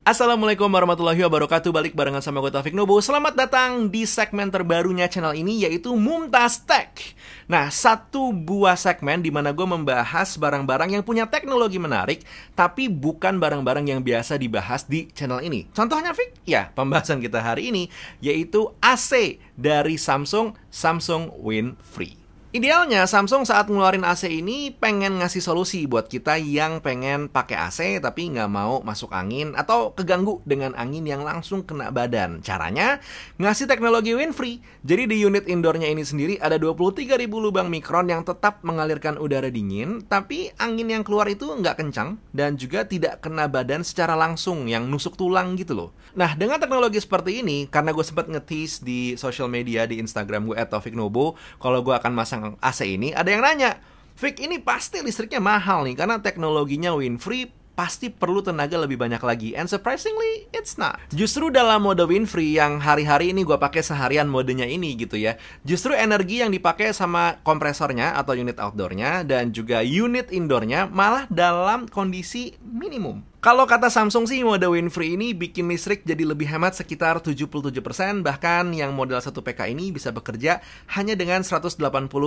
Assalamualaikum warahmatullahi wabarakatuh. Balik barengan sama gue Taufik Nubu. Selamat datang di segmen terbarunya channel ini, yaitu Mumtaz Tech. Nah, satu buah segmen di mana gue membahas barang-barang yang punya teknologi menarik, tapi bukan barang-barang yang biasa dibahas di channel ini. Contohnya, Fik? Ya, pembahasan kita hari ini yaitu AC dari Samsung Win Free. Idealnya Samsung saat ngeluarin AC ini pengen ngasih solusi buat kita yang pengen pakai AC tapi nggak mau masuk angin atau keganggu dengan angin yang langsung kena badan. Caranya ngasih teknologi WinFree. Jadi di unit indoornya ini sendiri ada 23.000 lubang mikron yang tetap mengalirkan udara dingin, tapi angin yang keluar itu nggak kencang dan juga tidak kena badan secara langsung yang nusuk tulang gitu loh. Nah, dengan teknologi seperti ini, karena gue sempat nge-tease di social media di Instagram gue @taufiknobo kalau gue akan masang AC ini, ada yang nanya, Fik, ini pasti listriknya mahal nih karena teknologinya WinFree pasti perlu tenaga lebih banyak lagi. And surprisingly, it's not. Justru dalam mode WinFree yang hari-hari ini gue pakai seharian modenya ini gitu ya, justru energi yang dipakai sama kompresornya atau unit outdoornya dan juga unit indoornya malah dalam kondisi minimum. Kalau kata Samsung sih, mode WinFree ini bikin listrik jadi lebih hemat sekitar 77%, bahkan yang model 1PK ini bisa bekerja hanya dengan 180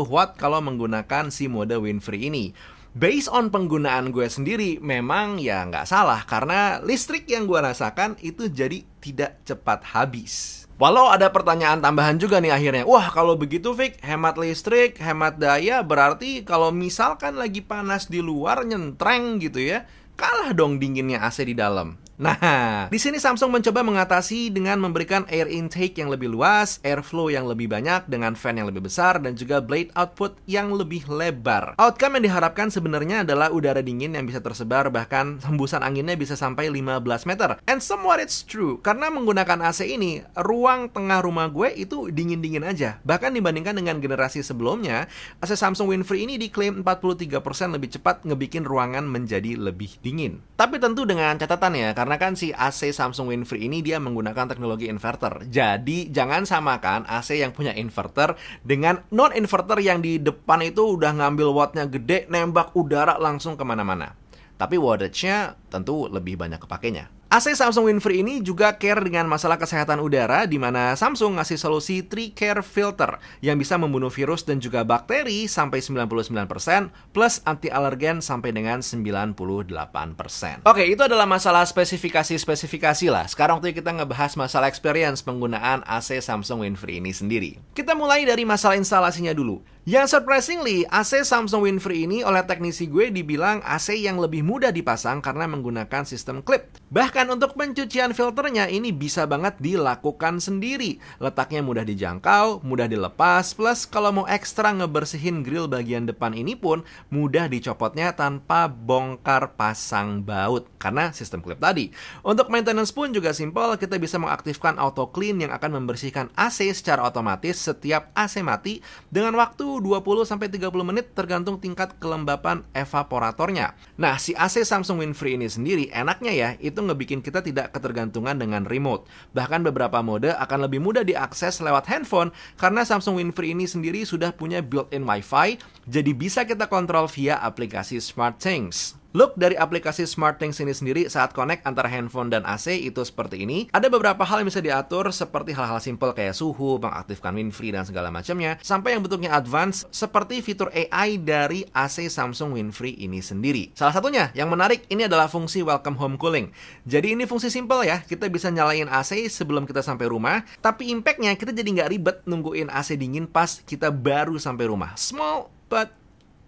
watt kalau menggunakan si mode WinFree ini. Based on penggunaan gue sendiri, memang ya nggak salah, karena listrik yang gue rasakan itu jadi tidak cepat habis. Walau ada pertanyaan tambahan juga nih akhirnya, wah kalau begitu Fik, hemat listrik, hemat daya, berarti kalau misalkan lagi panas di luar nyentreng gitu ya, kalah dong dinginnya AC di dalam. Nah, di sini Samsung mencoba mengatasi dengan memberikan air intake yang lebih luas, airflow yang lebih banyak dengan fan yang lebih besar, dan juga blade output yang lebih lebar. Outcome yang diharapkan sebenarnya adalah udara dingin yang bisa tersebar, bahkan hembusan anginnya bisa sampai 15 meter. And somewhat it's true, karena menggunakan AC ini, ruang tengah rumah gue itu dingin-dingin aja. Bahkan dibandingkan dengan generasi sebelumnya, AC Samsung WinFree ini diklaim 43% lebih cepat ngebikin ruangan menjadi lebih dingin. Tapi tentu dengan catatan ya, karena kan si AC Samsung WinFree ini dia menggunakan teknologi inverter. Jadi jangan samakan AC yang punya inverter dengan non-inverter yang di depan itu udah ngambil wattnya gede, nembak udara langsung kemana-mana. Tapi wattage-nya tentu lebih banyak kepakainya. AC Samsung WinFree ini juga care dengan masalah kesehatan udara, di mana Samsung ngasih solusi Tree Care Filter yang bisa membunuh virus dan juga bakteri sampai 99% plus anti-alergen sampai dengan 98%. Oke, itu adalah masalah spesifikasi lah. Sekarang waktu kita ngebahas masalah experience penggunaan AC Samsung WinFree ini sendiri. Kita mulai dari masalah instalasinya dulu. Yang surprisingly, AC Samsung WinFree ini oleh teknisi gue dibilang AC yang lebih mudah dipasang karena menggunakan sistem klip. Bahkan untuk pencucian filternya ini bisa banget dilakukan sendiri. Letaknya mudah dijangkau, mudah dilepas, plus kalau mau ekstra ngebersihin grill bagian depan ini pun mudah dicopotnya tanpa bongkar pasang baut karena sistem klip tadi. Untuk maintenance pun juga simpel, kita bisa mengaktifkan auto clean yang akan membersihkan AC secara otomatis setiap AC mati dengan waktu 20-30 menit tergantung tingkat kelembapan evaporatornya. Nah, si AC Samsung WinFree ini sendiri enaknya ya, itu ngebikin kita tidak ketergantungan dengan remote. Bahkan beberapa mode akan lebih mudah diakses lewat handphone karena Samsung WinFree ini sendiri sudah punya built-in Wi-Fi, jadi bisa kita kontrol via aplikasi SmartThings. Look dari aplikasi SmartThings ini sendiri saat connect antara handphone dan AC itu seperti ini. Ada beberapa hal yang bisa diatur seperti hal-hal simpel kayak suhu, mengaktifkan WinFree dan segala macamnya, sampai yang bentuknya advance seperti fitur AI dari AC Samsung WinFree ini sendiri. Salah satunya yang menarik ini adalah fungsi Welcome Home Cooling. Jadi ini fungsi simpel ya, kita bisa nyalain AC sebelum kita sampai rumah, tapi impactnya kita jadi nggak ribet nungguin AC dingin pas kita baru sampai rumah. Small but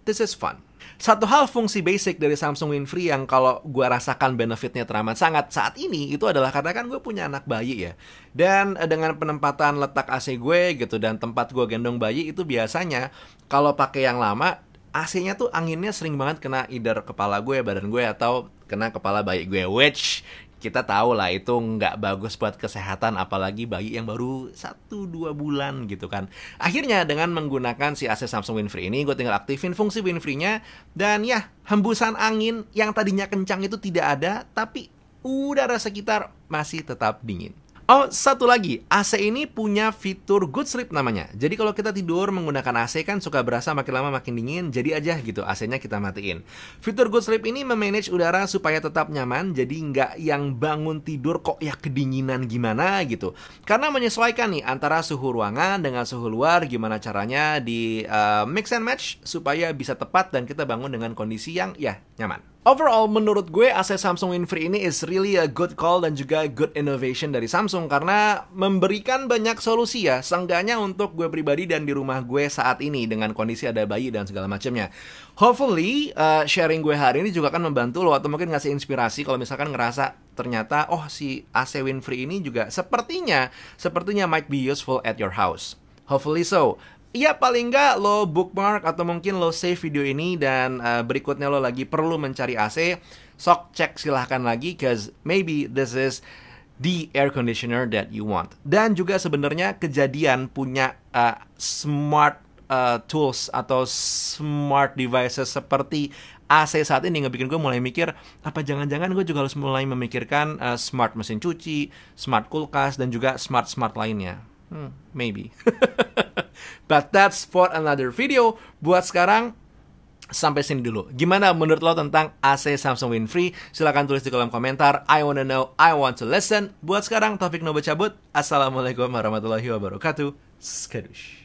this is fun. Satu hal fungsi basic dari Samsung WinFree yang kalau gue rasakan benefitnya teramat sangat saat ini itu adalah karena kan gue punya anak bayi ya. Dan dengan penempatan letak AC gue gitu dan tempat gue gendong bayi itu biasanya kalau pakai yang lama AC-nya tuh anginnya sering banget kena either kepala gue, badan gue, atau kena kepala bayi gue, which kita tahu lah itu nggak bagus buat kesehatan, apalagi bayi yang baru 1-2 bulan gitu kan. Akhirnya dengan menggunakan si AC Samsung WinFree ini, gue tinggal aktifin fungsi WinFree-nya, dan ya, hembusan angin yang tadinya kencang itu tidak ada, tapi udara sekitar masih tetap dingin. Oh, satu lagi, AC ini punya fitur Good Sleep namanya. Jadi kalau kita tidur menggunakan AC kan suka berasa makin lama makin dingin, jadi aja gitu AC-nya kita matiin. Fitur Good Sleep ini memanage udara supaya tetap nyaman, jadi nggak yang bangun tidur kok ya kedinginan gimana gitu. Karena menyesuaikan nih antara suhu ruangan dengan suhu luar, gimana caranya di mix and match supaya bisa tepat dan kita bangun dengan kondisi yang ya nyaman. Overall, menurut gue AC Samsung Win-Free ini is really a good call dan juga good innovation dari Samsung karena memberikan banyak solusi ya, seenggaknya untuk gue pribadi dan di rumah gue saat ini dengan kondisi ada bayi dan segala macamnya. Hopefully, sharing gue hari ini juga akan membantu lo atau mungkin ngasih inspirasi kalau misalkan ngerasa ternyata oh si AC Win-Free ini juga sepertinya might be useful at your house. Hopefully so. Ya paling nggak lo bookmark atau mungkin lo save video ini dan berikutnya lo lagi perlu mencari AC, sok cek silahkan lagi cause maybe this is the air conditioner that you want. Dan juga sebenarnya kejadian punya smart tools atau smart devices seperti AC saat ini ngebikin gue mulai mikir apa jangan-jangan gue juga harus mulai memikirkan smart mesin cuci, smart kulkas dan juga smart lainnya. Maybe. But that's for another video. Buat sekarang, sampai sini dulu. Gimana menurut lo tentang AC Samsung Win-Free? Silahkan tulis di kolom komentar. I wanna know, I want to listen. Buat sekarang, Taufik Nobo cabut. Assalamualaikum warahmatullahi wabarakatuh. Skadush.